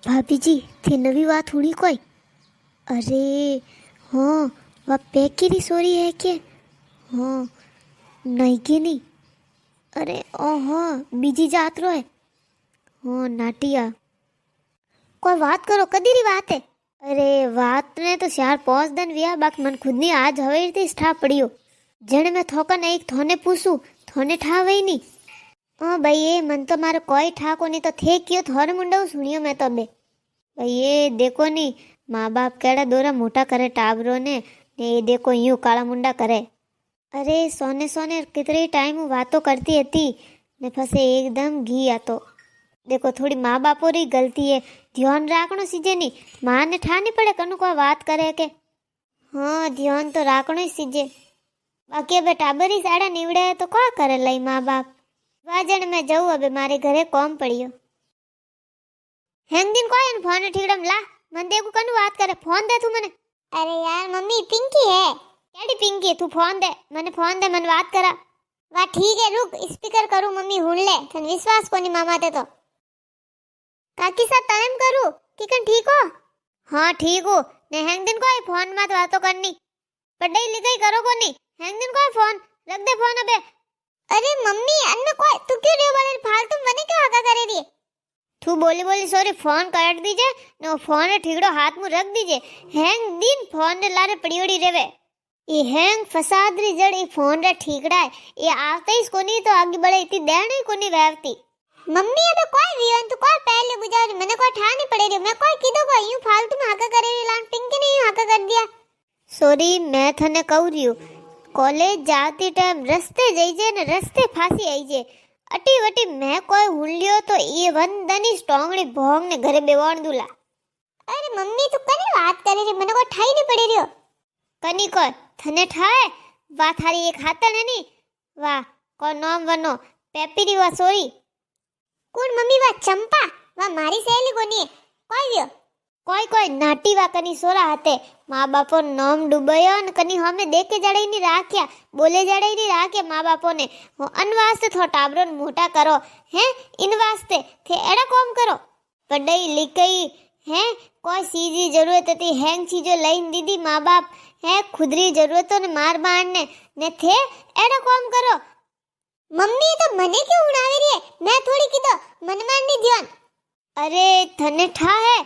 भाभी जी थी नवी बात हुई कोई? अरे हाँ, वह पैकेरी सोरी है के? हाँ नहीं के नहीं। अरे ओ हाँ बीजी जात रो है। हाँ नाटिया कोई बात करो कदी री बात है। अरे बात ने तो 4-5 दिन व्या बाकी मन खुद नहीं आज हवे थी ठा पड़ियो जने मैं थोकन एक थोने पूछू थोने ठा वही नहीं। हाँ भाई ये मन तो मारे कोई ठा को नहीं तो थे क्यों थोड़े मुंडा सुनियो मैं तो बे भाई ये देखो नहीं माँ बाप केड़ा दोरा मोटा करे टाबरों ने ये देखो यूं काला मुंडा करे। अरे सोने सोने कितने टाइम बातों करती थी ने फसे एकदम घी आतो। देखो थोड़ी माँ बापों री गलती है ध्यान राखनो सीजे नहीं माँ ने ठानी पड़े कनु कोई बात करे के। हाँ ध्यान तो राखनो ही सीजे बाकी अब टाबरी साड़ा निवड़े है तो क्या करे लई माँ बाप। वाजन मैं जाऊँ अब मारे घरे कौम पड़ियो हेंग दिन कोई फोन ठीकड़म ला मन देखो कनु बात करे फोन दे तू मने। अरे यार मम्मी पिंकी है केडी पिंकी तू फोन दे मन बात करा। वाह ठीक है रुक स्पीकर करू मम्मी हुन ले थन विश्वास कोनी मामा ते तो काकी साथ तनेम करू किकन ठीक हो? हाँ ठीक हो ने हेंग दिन कोई फोन मत बातो करनी पढ़ाई लिखाई करो कोनी हेंग दिन कोई फोन रख दे फोन अबे। अरे मम्मी अन्ना कोई तू क्यों रे वाले फालतू मने क्या हका करे दी तू बोली बोली सॉरी फोन काट दीजे नो फोन ठीकड़ो हाथ में रख दीजे हैंग दिन फोन ने लारे पड़ियोड़ी रेवे ये हैंग फसाद री जड़ ये फोन रे ठीकड़ा है ये आते ही कोनी तो आगे बढ़े इतनी देर नहीं कोनी वैवती। मम्मी अबे कोई वियन तो कोई पहले बुझारी मैंने कोई ठा नहीं पड़े रे मैं कोई किदो को यूं फालतू में हाका करे रे लान पिंकी ने यूं हाका कर दिया। सॉरी मैं थने कहू रियो कॉलेज जाती टाइम रस्ते जाइजे ने रस्ते फांसी आईजे अटी वटी मैं कोई हुलियो तो ये वंदनी स्ट्रांगली भोंग ने घरे बेवाण दूला। अरे मम्मी तू कनी बात करे रे मने को ठाई नहीं पड़ी रियो कनी को थने ठाए वा थारी एक हाथन है नी वाह को नाम वनो पेपीरी वा सोरी कौन मम्मी वा चंपा वा मारी सहेली कोनी है कोई वियो कोई नाटी वा कनी सोरा हते माँ बापो नाम डूबयो न कनी हमें देख के जड़े नहीं राख्या बोले जड़े नहीं राख्या माँ बापो ने वो अन वास्ते थो टाबरो मोटा करो हैं इन वास्ते थे एड़ा कॉम करो पढ़ाई लिखाई हैं कोई चीज जरूरत थी हैंग चीजों लाइन दीदी माँ बाप है खुदरी जरूरतों ने मार मारने ने थे एड़ा कॉम करो। मम्मी तो मने क्यों उड़ावे रही है मैं थोड़ी किदो मन मारनी ध्यान। अरे थने ठा है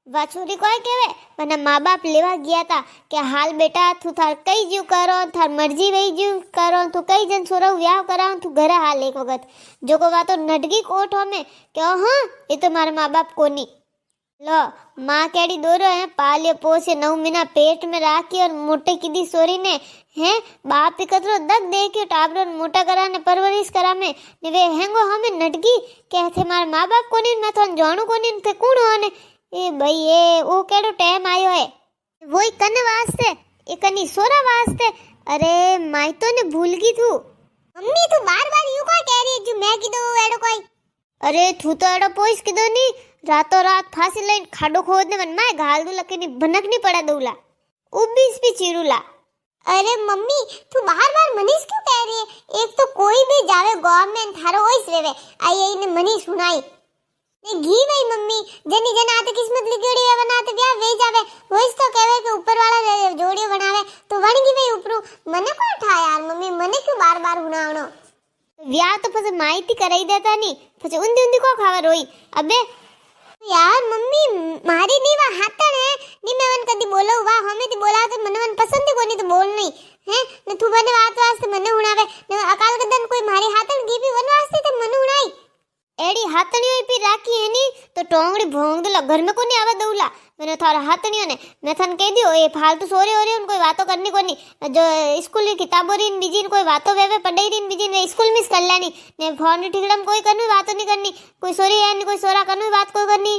वा छोरी कोई केवे मने माँ बाप लेवा गया था कि हाल बेटा तू थार कई जीव करो थार मर्जी वही जीव करो तू कई जन छोरा व्याह कराओ तू घरे हाल एक वक्त जो को बातो नटगी कोट हो में क्यों हाँ ये तो मारे माँ बाप कोनी लो माँ केड़ी दोरो है पालियो पोसे 9 महीना पेट में राखी और मोटे की सोरी ने हैं बाप ही कतरो दग दे के टाबरो मोटा करा ने परवरिश करा में ने वे हेंगो हमें नटगी कहते मारे माँ बाप कोनी मैं तो जाणू कोनी थे कौन हो ने ए भाई ये वो केड़ो टाइम आयो है वही कने वास्ते ए कनी सोरा वास्ते। अरे माई तो ने भूल गई तू मम्मी तू बार-बार यूं का कह रही है जो मैं कीधो एड़ो कोई। अरे तू तो एड़ो पोइस कीधो नी रातों रात फांसी लाइन खाडो खोदने मन माय घाल दूला के नी भनक नहीं पड़ा दूला उबीस भी चीरूला। अरे मम्मी तू बार-बार मनीष क्यों कह रही है एक तो कोई भी जावे गवर्नमेंट थारो ओइस रेवे आई आई ने मनी सुनाई ने घी भाई मम्मी जनी जना आते किस्मत लिखोड़ी है बनाते ब्याह वे जावे वोइस तो कहवे के ऊपर वाला जोड़ियो बनावे तो वणगी भाई ऊपरू मने को ठा यार मम्मी मने क्यों बार-बार हुनावणो ब्याह तो फसे माहिती कराई देता नी फसे उंदी उंदी को खावा रोई अबे यार मम्मी मारी नी वा हातण है नी मैं वन कदी बोलो वा हमें ती बोला तो मने वन पसंद कोनी तो बोल नहीं है ने तू बने बात वास्ते मने हुनावे ने अकाल गदन कोई मारी हातण गी भी वन वास्ते ते मने हुनाई एड़ी हाथणियों ही पी राखी है नी तो टोंगड़ी भोंग दला घर में कोनी आवा दउला मैंने थारा हाथणियों ने मैं थन कह दियो ये फालतू सोरे हो रही उन कोई बातों करनी कोनी जो स्कूल की किताबों रीन बिजीन कोई बातों वेवे पढ़ाई रीन बिजीन वे स्कूल मिस कर लेनी ने फोन ठीकड़म कोई करनी बातों नहीं करनी कोई सोरी है नहीं कोई सोरा करनी बात कोई करनी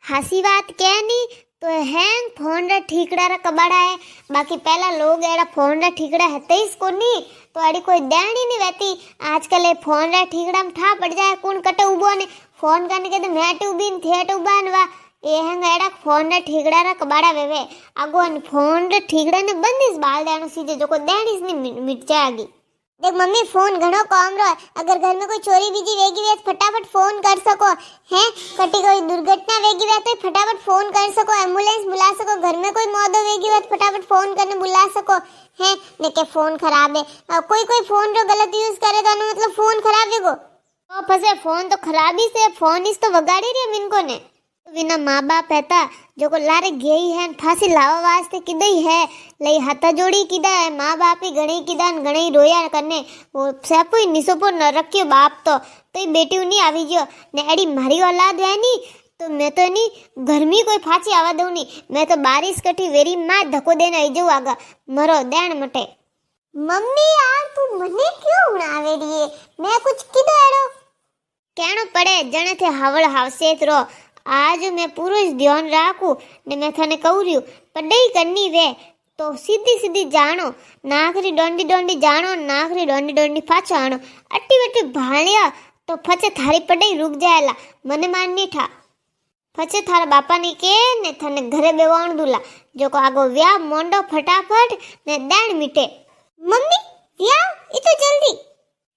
हंसी बात क्या नी तो हैंग फोन रा ठीकड़ा रा कबाड़ा है बाकी पहला लोग एड़ा फोन रा ठीकड़ा हते ही कोनी तो अड़ी कोई देनी नहीं रहती आजकल ये फोन रा ठीकड़ा में ठा पड़ जाए कौन कटे उबो ने फोन करने के तो मैट उबीन थेट उबान वा ये हैंग एड़ा फोन रा ठीकड़ा रा कबाड़ा वेवे आगो फोन रा ठीकड़ा ने बंदिस बाल देनो सीधे जो को देनी नहीं मिट जाएगी। देख मम्मी फोन घणो काम रो है। अगर घर में कोई चोरी बीजी वेगी वे तो फटाफट फोन कर सको हैं। कटी कोई दुर्घटना वेगी वे तो फटाफट फोन कर सको, एम्बुलेंस बुला सको। घर में कोई मौत वेगी वे तो फटाफट फोन करने बुला सको हैं। ने के फोन खराब है, कोई फोन रो गलत यूज करे तो मतलब फोन खराब है को तो फसे। फोन तो खराबी से फोन इस तो वगाड़ी रे मिनको ने विना माँ बाप हैता जो को लारे गई है फांसी लावा वास्ते किदई है लई हाथा जोड़ी किदा है। माँ बाप ही गणी किदा गणी रोया करने वो सेपुई निसोपो न रखियो बाप तो बेटी नहीं आवी गयो ने एडी मारी औलाद है नी तो मैं तो नहीं घर में कोई फांसी आवा दऊं नहीं। मैं तो बारिश कठी वेरी मां धक्को देने आई जाऊं आगा मरो देण मटे। मम्मी यार तू मने क्यों उणावे रही है? मैं कुछ किदो एड़ो कहणो पड़े जने थे हावड़ हावसेत रो। आज मैं पूरा ध्यान राखू ने मैं थाने कहू रही पढ़ाई करनी वे तो सीधी सीधी जानो नाखरी डोंडी डोंडी जानो नाखरी डोंडी डोंडी पाछो आनो अट्टी वट्टी भालिया तो फचे थारी पढ़ाई रुक जायला मने मान नहीं था। फचे थारा बापा ने के ने थाने घरे बेवाण दूला जो को आगो व्या मोंडो फटाफट ने देण मीटे। मम्मी व्या इतो जल्दी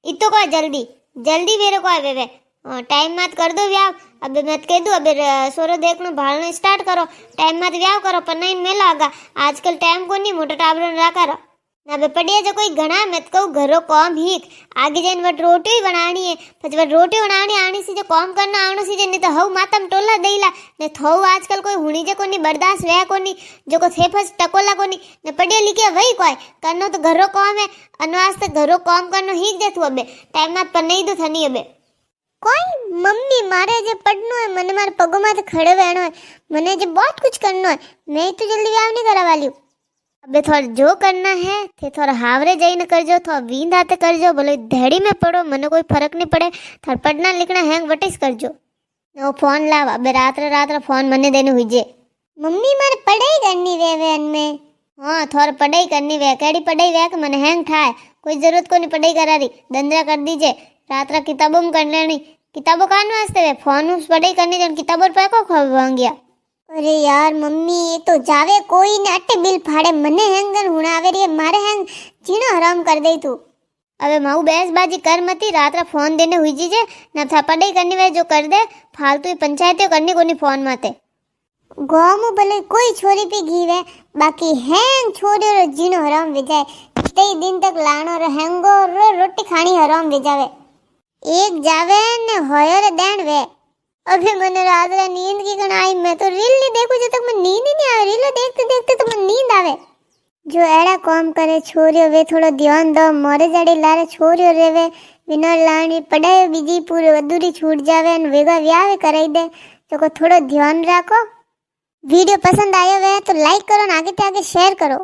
इतो को जल्दी जल्दी वेरे को आवे वे टाइम मत कर दो व्याव। अबे मैं कह दूं अबे सोरो देखनो भालनो स्टार्ट करो टाइम मत व्याव करो पर नहीं में लागा आजकल टाइम को नहीं मोटा टाबरो ना करो अबे पड़िया जो कोई घना मत कहू घरो काम ही आगे जाइन वट रोटी बनानी है પછી वट रोटी बनानी आनी सी जो काम करना आनो सी नहीं तो हव मातम टोला देला ने थव आजकल कोई हुणी जे कोनी बर्दाश्त वे कोनी जो को थेफस टकोला कोनी ने पड़िया लिखे वही कोई करनो तो घरो काम है अनवास तो घरो काम करनो ही दे तू अबे टाइम मत पर नहीं दो थनी अबे कोई मम्मी मारे जे पढ़नो है मने मारे पगो माथे खड़े रहनो है मने जे बहुत कुछ करनो है मैं तो जल्दी व्याव नहीं करा वाली अबे थोड़ा जो करना है थे थोड़ा हावरे जाइने करजो थोड़ा वींद आते करजो भले धड़ी में पढ़ो मने कोई फर्क नहीं पड़े थार पढ़ना लिखना हैंग वटिस करजो वो फोन लाव अबे रात फोन मने देने हुई जे मम्मी मारे पढ़ाई करनी वे में हाँ थोड़ा पढ़ाई करनी वे केड़ी पढ़ाई वे के मने हैंग ठाए कोई जरूरत को नहीं पढ़ाई करा रही दंदरा कर दीजिए रात किताबों में कर लेनी किताबों कान वास्ते वे फोन में पढ़ाई करनी जन किताबों पे को खवांगिया। अरे यार मम्मी ये तो जावे कोई ने अट्टे बिल फाड़े मने हैंगन हुणावे रे मारे हैंग जीनो हराम कर दे तू। अबे माऊ बेसबाजी कर मती रात फोन देने हुई जीजे न था पढ़ाई करनी वे जो कर दे फालतू पंचायतें करनी कोनी फोन माते गाँव में भले कोई छोरी पे घीवे बाकी हैंग छोरी रो जीनो हराम विजाए कई दिन तक लानो रो हैंगो रो रोटी खानी हराम विजावे एक जावे ने होयो रे देण वे। अबे मने रात रे नींद की कण आई मैं तो रील नहीं देखू जब तक मैं नींद ही नहीं आवे रील देखते देखते तो मैं नींद आवे। जो एड़ा काम करे छोरियो वे थोड़ो ध्यान दो मोरे जड़ी लारे छोरियो रेवे विनो लाणी पढ़ाई बीजी पूरी अधूरी छूट जावे न वेगा व्याह कराई दे तो को थोड़ो ध्यान रखो। वीडियो पसंद आयो वे तो लाइक करो न आगे ते आगे शेयर करो।